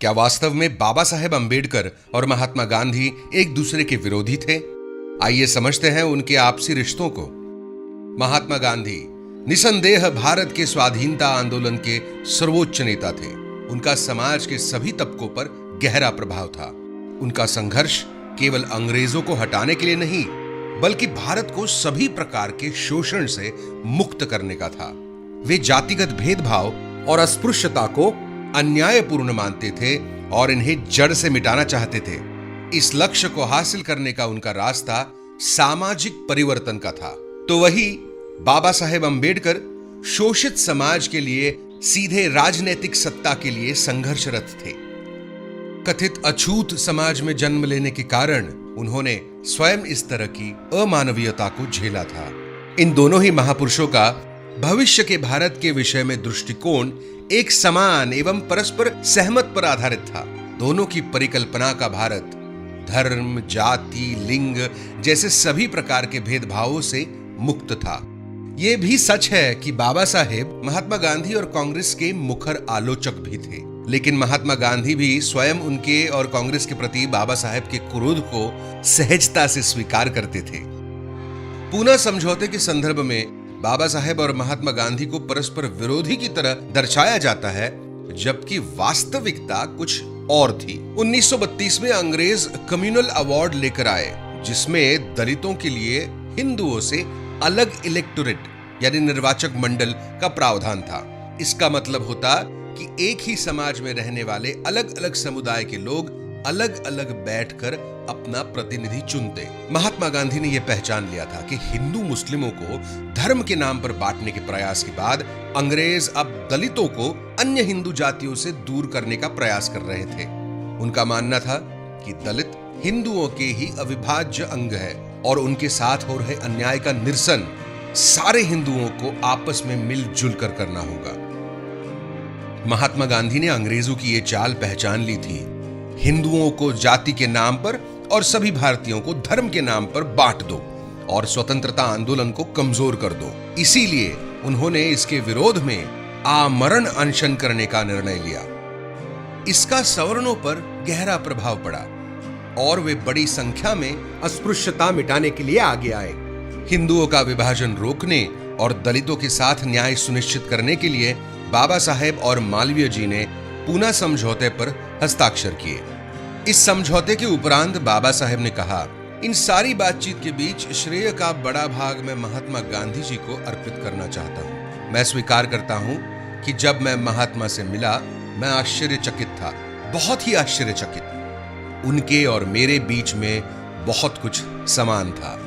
क्या वास्तव में बाबा साहेब अंबेडकर और महात्मा गांधी एक दूसरे के विरोधी थे? आइए समझते हैं उनके आपसी रिश्तों को। महात्मा गांधी निसंदेह भारत के स्वाधीनता आंदोलन के सर्वोच्च नेता थे। उनका समाज के सभी तबकों पर गहरा प्रभाव था। उनका संघर्ष केवल अंग्रेजों को हटाने के लिए नहीं, बल्कि भारत को सभी प्रकार के शोषण से मुक्त करने का था। वे जातिगत भेदभाव और अस्पृश्यता को अन्यायपूर्ण मानते थे और इन्हें जड़ से मिटाना चाहते थे। इस लक्ष्य को हासिल करने का उनका रास्ता सामाजिक परिवर्तन का था। तो वही बाबा साहेब अंबेडकर शोषित समाज के लिए सीधे राजनीतिक सत्ता के लिए संघर्षरत थे। कथित अछूत समाज में जन्म लेने के कारण उन्होंने स्वयं इस तरह की अमानवीयता को झेला था। इन दोनों ही महापुरुषों का भविष्य के भारत के विषय में दृष्टिकोण एक समान एवं परस्पर सहमत पर आधारित था। दोनों की परिकल्पना का भारत धर्म, जाति, लिंग जैसे सभी प्रकार के भेदभावों से मुक्त था। यह भी सच है कि बाबा साहेब महात्मा गांधी और कांग्रेस के मुखर आलोचक भी थे, लेकिन महात्मा गांधी भी स्वयं उनके और कांग्रेस के प्रति बाबा साहेब के क्रोध को सहजता से स्वीकार करते थे। पूना समझौते के संदर्भ में बाबा साहेब और महात्मा गांधी को परस्पर विरोधी की तरह दर्शाया जाता है, जबकि वास्तविकता कुछ और थी। 1932 में अंग्रेज कम्युनल अवार्ड लेकर आए, जिसमें दलितों के लिए हिंदुओं से अलग इलेक्टोरेट यानी निर्वाचक मंडल का प्रावधान था। इसका मतलब होता कि एक ही समाज में रहने वाले अलग अलग समुदाय के लोग अलग अलग बैठकर अपना प्रतिनिधि चुनते। महात्मा गांधी ने यह पहचान लिया था कि हिंदू मुस्लिमों को धर्म के नाम पर बांटने के प्रयास के बाद अंग्रेज अब दलितों को अन्य हिंदू जातियों से दूर करने का प्रयास कर रहे थे। उनका मानना था कि दलित हिंदुओं के ही अविभाज्य अंग है और उनके साथ हो रहे अन्याय का निरसन सारे हिंदुओं को आपस में मिलजुल कर करना होगा। महात्मा गांधी ने अंग्रेजों की यह चाल पहचान ली थी। हिंदुओं को जाति के नाम पर और सभी भारतीयों को धर्म के नाम पर बांट दो और स्वतंत्रता आंदोलन को कमजोर कर दो। इसीलिए उन्होंने इसके विरोध में आमरण अनशन करने का निर्णय लिया। इसका सवर्णों पर गहरा प्रभाव पड़ा और वे बड़ी संख्या में अस्पृश्यता मिटाने के लिए आगे आए। हिंदुओं का विभाजन रोकने और दलितों के साथ न्याय सुनिश्चित करने के लिए बाबा साहेब और मालवीय जी ने पूना समझौते पर हस्ताक्षर किए। इस समझौते के उपरांत बाबा साहेब ने कहा, इन सारी बातचीत के बीच श्रेय का बड़ा भाग मैं महात्मा गांधी जी को अर्पित करना चाहता हूं। मैं स्वीकार करता हूं कि जब मैं महात्मा से मिला, मैं आश्चर्यचकित था, बहुत ही आश्चर्यचकित। उनके और मेरे बीच में बहुत कुछ समान था।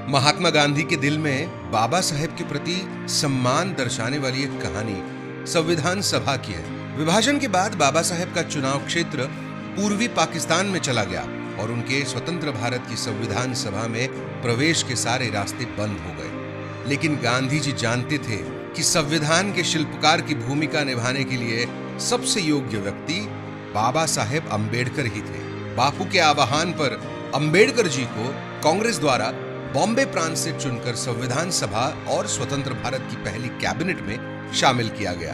महात्मा गांधी के दिल में बाबा साहेब के प्रति सम्मान दर्शाने वाली एक कहानी संविधान सभा की है। विभाजन के बाद बाबा साहेब का चुनाव क्षेत्र पूर्वी पाकिस्तान में चला गया और उनके स्वतंत्र भारत की संविधान सभा में प्रवेश के सारे रास्ते बंद हो गए। लेकिन गांधी जी जानते थे कि संविधान के शिल्पकार की भूमिका निभाने के लिए सबसे योग्य व्यक्ति बाबा साहेब अंबेडकर ही थे। बापू के आह्वान पर अंबेडकर जी को कांग्रेस द्वारा बॉम्बे प्रांत से चुनकर संविधान सभा और स्वतंत्र भारत की पहली कैबिनेट में शामिल किया गया।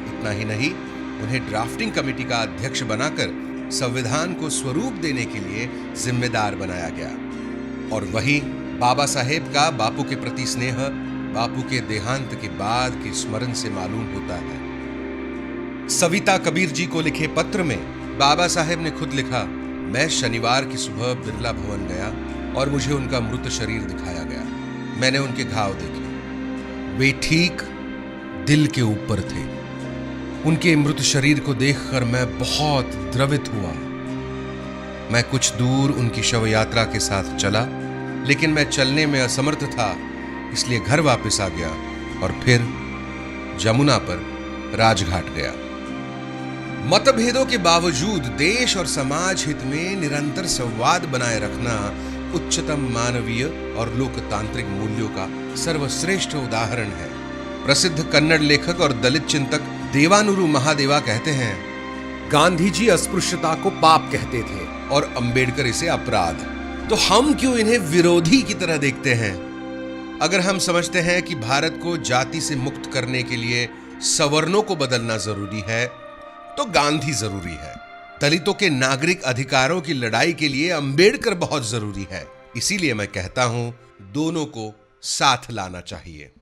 इतना ही नहीं, उन्हें ड्राफ्टिंग कमेटी का अध्यक्ष बनाकर संविधान को स्वरूप देने के लिए जिम्मेदार बनाया गया। और वही बाबा साहेब का बापू के प्रति स्नेह बापू के देहांत के बाद के स्मरण से मालूम होता है। सविता कबीर जी को लिखे पत्र में बाबा साहेब ने खुद लिखा, मैं शनिवार की सुबह बिरला भवन गया और मुझे उनका मृत शरीर दिखाया गया। मैंने उनके घाव देखे, वे ठीक दिल के ऊपर थे। उनके मृत शरीर को देखकर मैं बहुत द्रवित हुआ। मैं कुछ दूर उनकी शव यात्रा के साथ चला, लेकिन मैं चलने में असमर्थ था, इसलिए घर वापस आ गया और फिर जमुना पर राजघाट गया। मतभेदों के बावजूद देश और समाज हित में निरंतर संवाद बनाए रखना उच्चतम मानवीय और लोकतांत्रिक मूल्यों का सर्वश्रेष्ठ उदाहरण है। प्रसिद्ध कन्नड़ लेखक और दलित चिंतक देवानुरु महादेवा कहते हैं, गांधी जी अस्पृश्यता को पाप कहते थे और अंबेडकर इसे अपराध। तो हम क्यों इन्हें विरोधी की तरह देखते हैं? अगर हम समझते हैं कि भारत को जाति से मुक्त करने के लिए सवर्णों को बदलना जरूरी है, तो गांधी जरूरी है। दलितों के नागरिक अधिकारों की लड़ाई के लिए अंबेडकर बहुत जरूरी है। इसीलिए मैं कहता हूं, दोनों को साथ लाना चाहिए।